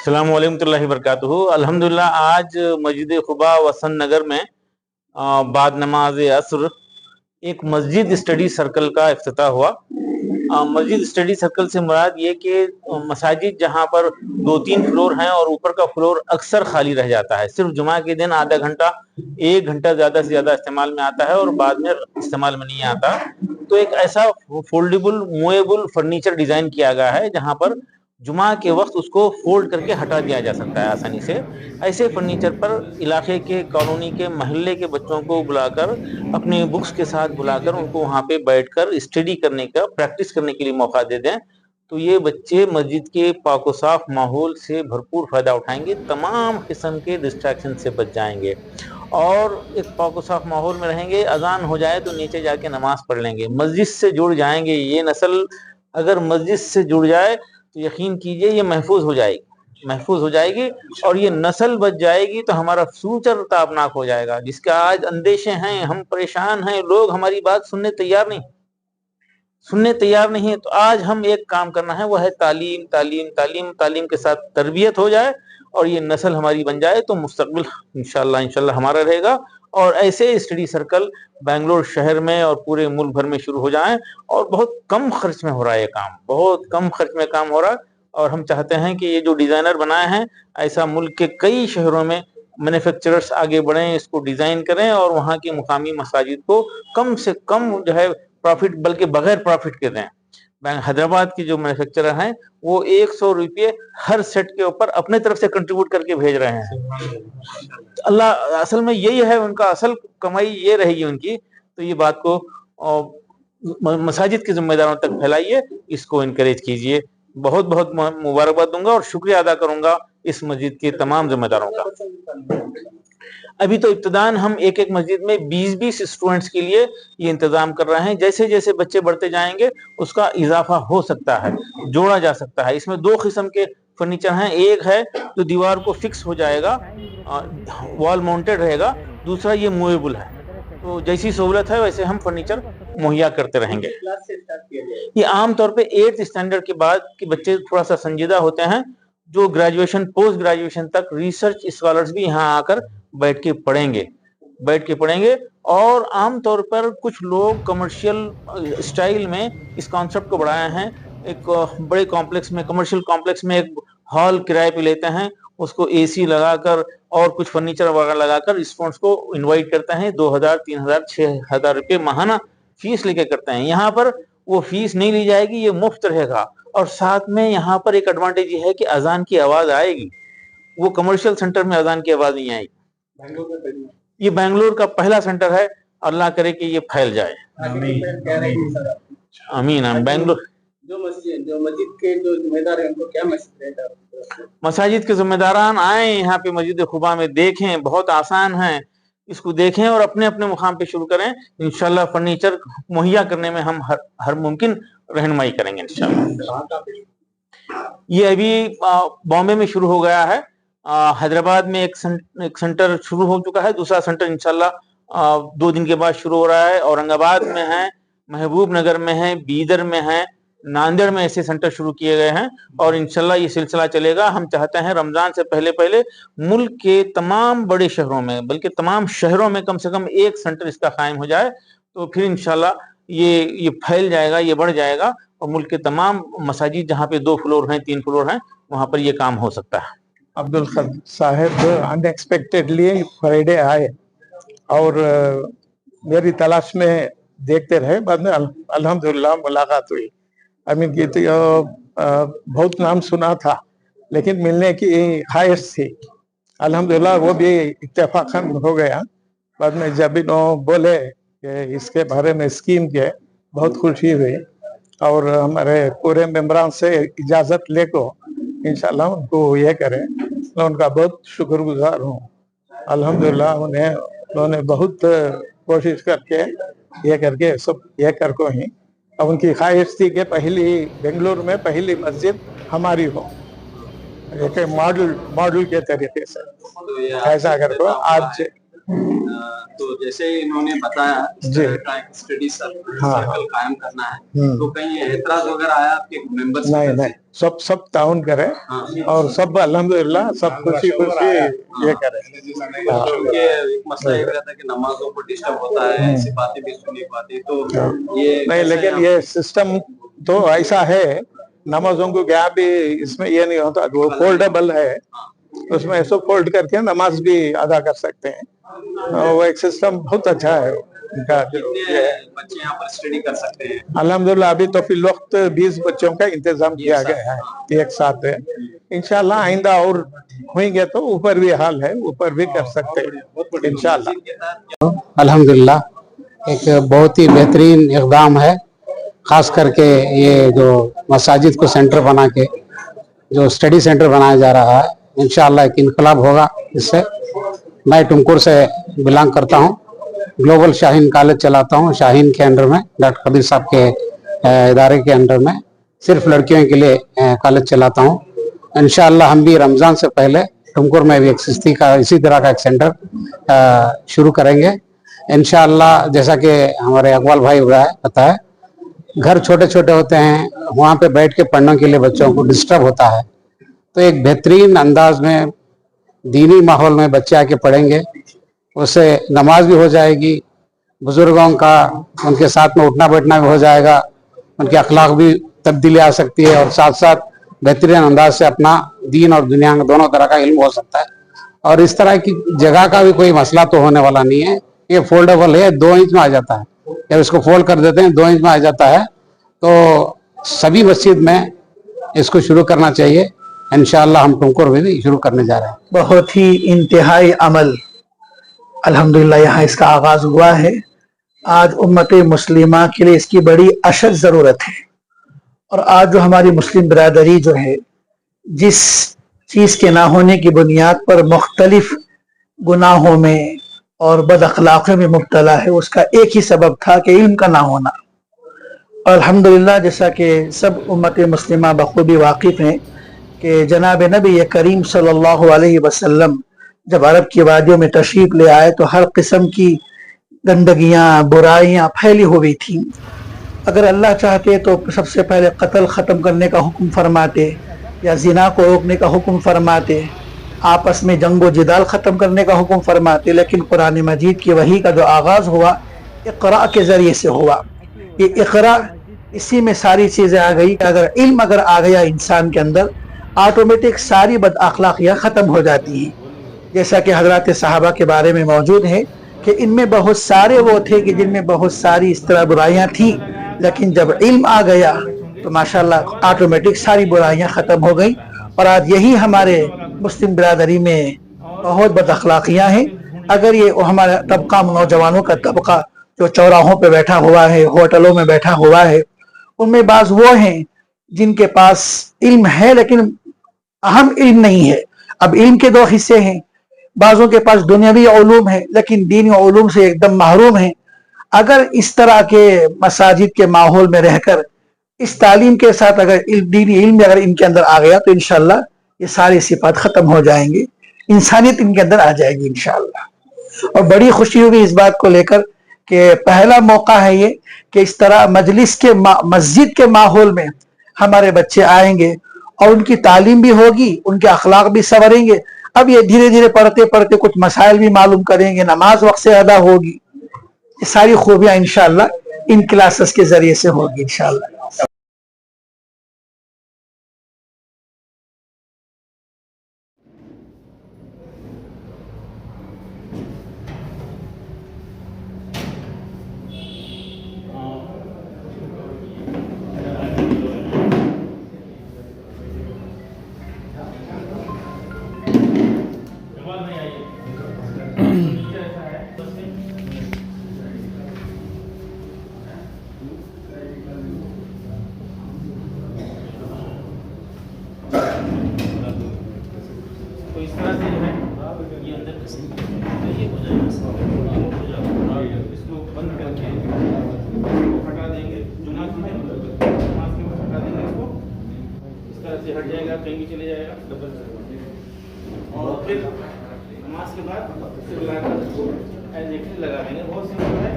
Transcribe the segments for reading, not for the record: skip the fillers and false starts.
अस्सलाम वालेकुम warahmatullahi wabarakatuh। अल्हम्दुलिल्लाह आज मस्जिद खुबा वसंत नगर में बाद नमाज असर एक मस्जिद स्टडी सर्कल का इफ्तिताह हुआ। मस्जिद स्टडी सर्कल से मुराद ये कि मसाजिद जहाँ पर 2-3 फ्लोर हैं और ऊपर का फ्लोर अक्सर खाली रह जाता है, सिर्फ जुमा के दिन आधा घंटा 1 घंटा ज़्यादा से ज़्यादा इस्तेमाल में आता है और बाद में इस्तेमाल में नहीं आता। तो एक ऐसा फोल्डेबल मूवेबल फर्नीचर डिज़ाइन किया गया है जहाँ पर जुमा के वक्त उसको फोल्ड करके हटा दिया जा सकता है आसानी से। ऐसे फर्नीचर पर इलाके के, कॉलोनी के, मोहल्ले के बच्चों को बुलाकर, अपने बुक्स के साथ बुलाकर उनको वहाँ पे बैठकर स्टडी करने का, प्रैक्टिस करने के लिए मौका दे दें, तो ये बच्चे मस्जिद के पाको साफ माहौल से भरपूर फ़ायदा उठाएंगे, तमाम किस्म के डिस्ट्रैक्शन से बच जाएंगे और एक पाको साफ माहौल में रहेंगे। अजान हो जाए तो नीचे जाके नमाज पढ़ लेंगे, मस्जिद से जुड़ जाएंगे। ये नस्ल अगर मस्जिद से जुड़ जाए तो यकीन कीजिए ये महफूज हो जाएगी और ये नस्ल बच जाएगी तो हमारा फ्यूचर ताबनाक हो जाएगा। जिसके आज अंदेशे हैं, हम परेशान हैं, लोग हमारी बात सुनने तैयार नहीं है। तो आज हम एक काम करना है, वो है तालीम तालीम तालीम तालीम के साथ तरबियत हो जाए और ये नस्ल हमारी बन जाए तो मुस्तकबिल इंशाल्लाह हमारा रहेगा। और ऐसे स्टडी सर्कल बेंगलोर शहर में और पूरे मुल्क भर में शुरू हो जाएं और बहुत कम खर्च में हो रहा है ये काम, बहुत कम खर्च में काम हो रहा है। और हम चाहते हैं कि ये जो डिज़ाइनर बनाए हैं, ऐसा मुल्क के कई शहरों में मैन्युफैक्चरर्स आगे बढ़ें, इसको डिज़ाइन करें और वहाँ की मुकामी मसाजिद को कम से कम जो है प्रॉफिट, बल्कि बगैर प्रॉफिट के दें। हैदराबाद की जो मैन्युफैक्चरर हैं वो 100 रुपये हर सेट के ऊपर अपने तरफ से कंट्रीब्यूट करके भेज रहे हैं। अल्लाह, असल में यही है उनका असल कमाई, ये रहेगी उनकी। तो ये बात को मसाजिद के जिम्मेदारों तक फैलाइए, इसको इनकरेज कीजिए। बहुत बहुत मुबारकबाद दूंगा और शुक्रिया अदा करूंगा इस मस्जिद के तमाम जिम्मेदारों का। अभी तो इब्तिदान हम एक एक मस्जिद में 20-20 स्टूडेंट्स के लिए ये इंतजाम कर रहे हैं। जैसे जैसे बच्चे बढ़ते जाएंगे उसका इजाफा हो सकता है, जोड़ा जा सकता है। इसमें 2 किस्म के फर्नीचर हैं, एक है जो दीवार को फिक्स हो जाएगा, वॉल माउंटेड रहेगा, दूसरा ये मूवेबल है। तो जैसी सहूलत है वैसे हम फर्नीचर मुहैया करते रहेंगे। ये आमतौर पे 8th स्टैंडर्ड के बाद के बच्चे थोड़ा सा संजीदा होते हैं, जो ग्रेजुएशन, पोस्ट ग्रेजुएशन तक रिसर्च स्कॉलर्स भी यहाँ आकर बैठ के पढ़ेंगे। और आमतौर पर कुछ लोग कमर्शियल स्टाइल में इस कॉन्सेप्ट को बढ़ाए हैं। एक बड़े कॉम्प्लेक्स में, कमर्शियल कॉम्प्लेक्स में एक हॉल किराए पे लेते हैं, उसको एसी लगाकर और कुछ फर्नीचर वगैरह लगाकर स्टूडेंट्स को इनवाइट करते हैं। 2000, 3000, 6000 रुपये माहाना फीस लेके करते हैं। यहाँ पर वो फीस नहीं ली जाएगी, ये मुफ्त रहेगा। और साथ में यहाँ पर एक एडवांटेज ये है कि अजान की आवाज आएगी, वो कमर्शियल सेंटर में अजान की आवाज नहीं आएगी। ये बेंगलोर का पहला सेंटर है, अल्लाह करे कि ये फैल जाए। आमीन। बेंगलोर जो मस्जिद के जो जिम्मेदार हैं उनको क्या मैसेज देगा? मसाजिद के जिम्मेदारान आए यहाँ पे मस्जिद खुबा में, देखें, बहुत आसान है, इसको देखें और अपने अपने मुकाम पे शुरू करें। इंशाल्लाह फर्नीचर मुहैया करने में हम हर मुमकिन रहनुमाई करेंगे इंशाल्लाह। ये अभी बॉम्बे में शुरू हो गया है, हैदराबाद में एक सेंटर शुरू हो चुका है, दूसरा सेंटर इंशाल्लाह 2 दिन के बाद शुरू हो रहा है। औरंगाबाद में है, महबूब नगर में है, बीदर में है, नांदेड़ में ऐसे सेंटर शुरू किए गए हैं और इंशाल्लाह ये सिलसिला चलेगा। हम चाहते हैं रमजान से पहले पहले मुल्क के तमाम बड़े शहरों में, बल्कि तमाम शहरों में कम से कम एक सेंटर इसका कायम हो जाए, तो फिर इंशाल्लाह ये फैल जाएगा, ये बढ़ जाएगा और मुल्क के तमाम मसाजिद जहाँ पे 2 फ्लोर हैं, 3 फ्लोर हैं, वहाँ पर ये काम हो सकता है। अब्दुल खद साहब अनएक्सपेक्टेडली फ्राइडे आए और मेरी तलाश में देखते रहे, बाद में अल्हम्दुलिल्लाह मुलाकात हुई। अमीन की तो बहुत नाम सुना था लेकिन मिलने की ख्वाहिश थी, अल्हम्दुलिल्लाह वो भी इत्तेफाकन हो गया। बाद में जब बोले कि इसके बारे में स्कीम के, बहुत खुशी हुई और हमारे पूरे मेंबरान से इजाज़त लेको इंशाल्लाह उनको ये करें। मैं उनका बहुत शुक्रगुजार हूँ। अल्हम्दुलिल्लाह उन्होंने बहुत कोशिश करके ये करके सब ये कर को ही, अब उनकी ख्वाहिश थी कि पहली बेंगलुरु में पहली मस्जिद हमारी हो, एक मॉडल के तरीके से ऐसा कर को। आज تو جیسے انہوں نے بتایا اس جی طرح کا ایک اسٹڈی سرکل ہاں قائم کرنا ہے، تو کہیں اعتراض وغیرہ آیا آپ کے ممبرس کی نہیں طرف سے؟ نہیں سب تعاون کرے اور سب الحمدللہ سب خوشی یہ کرے کیونکہ ایک مسئلہ یہ رہتا ہے کہ نمازوں کو ڈسٹرب ہوتا ہے، ایسی باتیں بھی سنی پاتی، تو یہ نہیں لیکن یہ سسٹم تو ایسا ہے نمازوں کو کیا بھی اس میں یہ نہیں ہوتا، وہ فولڈیبل ہے، اس میں ایسو فولڈ کر کے نماز بھی ادا کر سکتے ہیں، وہ ایک سسٹم بہت اچھا ہے ان کا جو کتنے بچے یہاں پر اسٹڈی کر سکتے ہیں؟ الحمدللہ ابھی تو فی الوقت 20 بچوں کا انتظام کیا گیا ہے ایک ساتھ ہے، انشاءاللہ آئندہ اور ہوئیں گے تو اوپر بھی حال ہے، اوپر بھی کر سکتے ہیں انشاءاللہ۔ الحمدللہ ایک بہت ہی بہترین اقدام ہے، خاص کر کے یہ جو مساجد کو سینٹر بنا کے جو اسٹڈی سینٹر بنایا جا رہا ہے، انشاءاللہ ایک انقلاب ہوگا اس سے۔ میں ٹمکور سے بلانگ کرتا ہوں، گلوبل شاہین کالج چلاتا ہوں، شاہین کے انڈر میں، ڈاکٹر قبیر صاحب کے ادارے کے انڈر میں صرف لڑکیوں کے لیے کالج چلاتا ہوں۔ انشاءاللہ ہم بھی رمضان سے پہلے ٹمکور میں بھی ایک اسی طرح کا ایک سینٹر شروع کریں گے انشاءاللہ۔ جیسا کہ ہمارے اقبال بھائی پتا ہے، گھر چھوٹے چھوٹے ہوتے ہیں، وہاں پہ بیٹھ کے پڑھنے کے لیے بچوں کو ڈسٹرب ہوتا ہے، تو ایک بہترین انداز میں دینی ماحول میں بچے آ کے پڑھیں گے، اس سے نماز بھی ہو جائے گی، بزرگوں کا ان کے ساتھ میں اٹھنا بیٹھنا بھی ہو جائے گا، ان کے اخلاق بھی تبدیلی آ سکتی ہے، اور ساتھ ساتھ بہترین انداز سے اپنا دین اور دنیا کا دونوں طرح کا علم ہو سکتا ہے۔ اور اس طرح کی جگہ کا بھی کوئی مسئلہ تو ہونے والا نہیں ہے، یہ فولڈیبل ہے، 2 انچ میں آ جاتا ہے، جب اس کو فولڈ کر دیتے ہیں 2 انچ میں آ جاتا ہے، تو سبھی مسجد میں اس کو شروع کرنا چاہیے۔ انشاءاللہ ہم ٹمکور میں بھی شروع کرنے جا رہے ہیں۔ بہت ہی انتہائی عمل الحمدللہ یہاں اس کا آغاز ہوا ہے۔ آج امت مسلمہ کے لیے اس کی بڑی اشد ضرورت ہے، اور آج جو ہماری مسلم برادری جو ہے جس چیز کے نہ ہونے کی بنیاد پر مختلف گناہوں میں اور بد اخلاقیوں میں مبتلا ہے، اس کا ایک ہی سبب تھا کہ علم کا نہ ہونا۔ اور الحمدللہ جیسا کہ سب امت مسلمہ بخوبی واقف ہیں کہ جناب نبی کریم صلی اللہ علیہ وسلم جب عرب کی وادیوں میں تشریف لے آئے تو ہر قسم کی گندگیاں برائیاں پھیلی ہوئی تھیں۔ اگر اللہ چاہتے تو سب سے پہلے قتل ختم کرنے کا حکم فرماتے، یا زنا کو روکنے کا حکم فرماتے، آپس میں جنگ و جدال ختم کرنے کا حکم فرماتے، لیکن قرآن مجید کی وحی کا جو آغاز ہوا اقرا کے ذریعے سے ہوا۔ یہ اقرا، اسی میں ساری چیزیں آ گئی کہ اگر آ گیا انسان کے اندر، آٹومیٹک ساری بد اخلاقیاں ختم ہو جاتی ہیں۔ جیسا کہ حضرات صحابہ کے بارے میں موجود ہے کہ ان میں بہت سارے وہ تھے کہ جن میں بہت ساری اس طرح برائیاں تھیں، لیکن جب علم آ گیا تو ماشاءاللہ آٹومیٹک ساری برائیاں ختم ہو گئیں۔ اور آج یہی ہمارے مسلم برادری میں بہت بد اخلاقیاں ہیں۔ اگر یہ ہمارا طبقہ، نوجوانوں کا طبقہ جو چوراہوں پہ بیٹھا ہوا ہے، ہوٹلوں میں بیٹھا ہوا ہے، ان میں بعض وہ ہیں جن کے پاس علم ہے لیکن اہم علم نہیں ہے۔ اب علم کے 2 حصے ہیں، بعضوں کے پاس دنیاوی علوم ہے لیکن دینی علوم سے ایک دم محروم ہیں۔ اگر اس طرح کے مساجد کے ماحول میں رہ کر اس تعلیم کے ساتھ اگر دینی علم اگر ان کے اندر آ گیا تو انشاءاللہ یہ ساری صفات ختم ہو جائیں گی، انسانیت ان کے اندر آ جائے گی انشاءاللہ۔ اور بڑی خوشی ہوئی اس بات کو لے کر کہ پہلا موقع ہے یہ کہ اس طرح مسجد کے ماحول میں ہمارے بچے آئیں گے اور ان کی تعلیم بھی ہوگی، ان کے اخلاق بھی سنوریں گے۔ اب یہ دھیرے دھیرے پڑھتے پڑھتے کچھ مسائل بھی معلوم کریں گے، نماز وقت سے ادا ہوگی، یہ ساری خوبیاں انشاءاللہ ان کلاسز کے ذریعے سے ہوگی انشاءاللہ۔ تو اس طرح سے جو ہے یہ اندر یہ ہو جائے گا، اس کو بند کر کے ہٹا دیں گے، جماعت میں ہٹا دیں گے، اس کو اس طرح سے ہٹ جائے گا، کہیں بھی چلے جائے گا ڈبل، اور پھر नमाज के बाद फिर लाकर इसको एग्जैक्टली लगाएंगे। बहुत सिंपल है,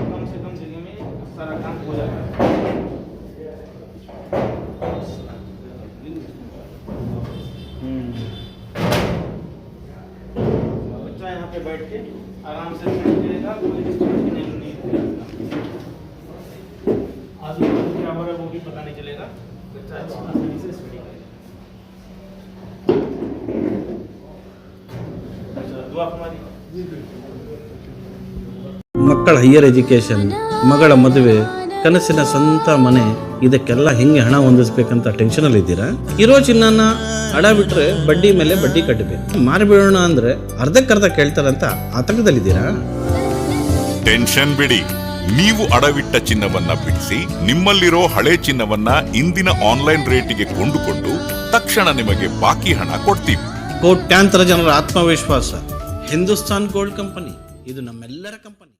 कम से कम जगह में सारा काम हो जाता है। बच्चा यहाँ पे बैठ के आराम से करेगा, कोई डिस्टर्ब नहीं होगा। आजू बाजू क्या हो रहा है वो भी पता नहीं चलेगा। बच्चा आसानी से स्टडी करेगा। दुआ हमारी ಮಕ್ಕಳ ಹೈಯರ್ ಎಜುಕೇಷನ್, ಮಗಳ ಮದುವೆ, ಕನಸಿನ ಸ್ವಂತ ಮನೆ, ಇದಕ್ಕೆಲ್ಲ ಹೆಂಗೆ ಹಣ ಹೊಂದಿಸ್ಬೇಕಂತ ಟೆನ್ಷನಲ್ಲಿ ಇದ್ದೀರಾ? ಇರೋ ಚಿನ್ನನ ಅಡ ಬಿಟ್ರೆ ಬಡ್ಡಿ ಮೇಲೆ ಬಡ್ಡಿ ಕಟ್ಟಬೇಕು. ಮಾರಿಬಿಡೋಣ ಅಂದ್ರೆ ಅರ್ಧಕ್ಕರ್ಧ ಕೇಳ್ತಾರಂತ ಆತಂಕದಲ್ಲಿದ್ದೀರಾ? ಟೆನ್ಷನ್ ಬಿಡಿ, ನೀವು ಅಡವಿಟ್ಟ ಚಿನ್ನವನ್ನ ಬಿಡಿಸಿ ನಿಮ್ಮಲ್ಲಿರೋ ಹಳೆ ಚಿನ್ನವನ್ನ ಇಂದಿನ ಆನ್ಲೈನ್ ರೇಟಿಗೆ ಕೊಂಡುಕೊಂಡು ತಕ್ಷಣ ನಿಮಗೆ ಬಾಕಿ ಹಣ ಕೊಡ್ತೀವಿ. ಕೋಟ್ಯಾಂತರ ಜನರ ಆತ್ಮವಿಶ್ವಾಸ ಹಿಂದೂಸ್ತಾನ್ ಗೋಲ್ಡ್ ಕಂಪನಿ, ಇದು ನಮ್ಮೆಲ್ಲರ ಕಂಪನಿ.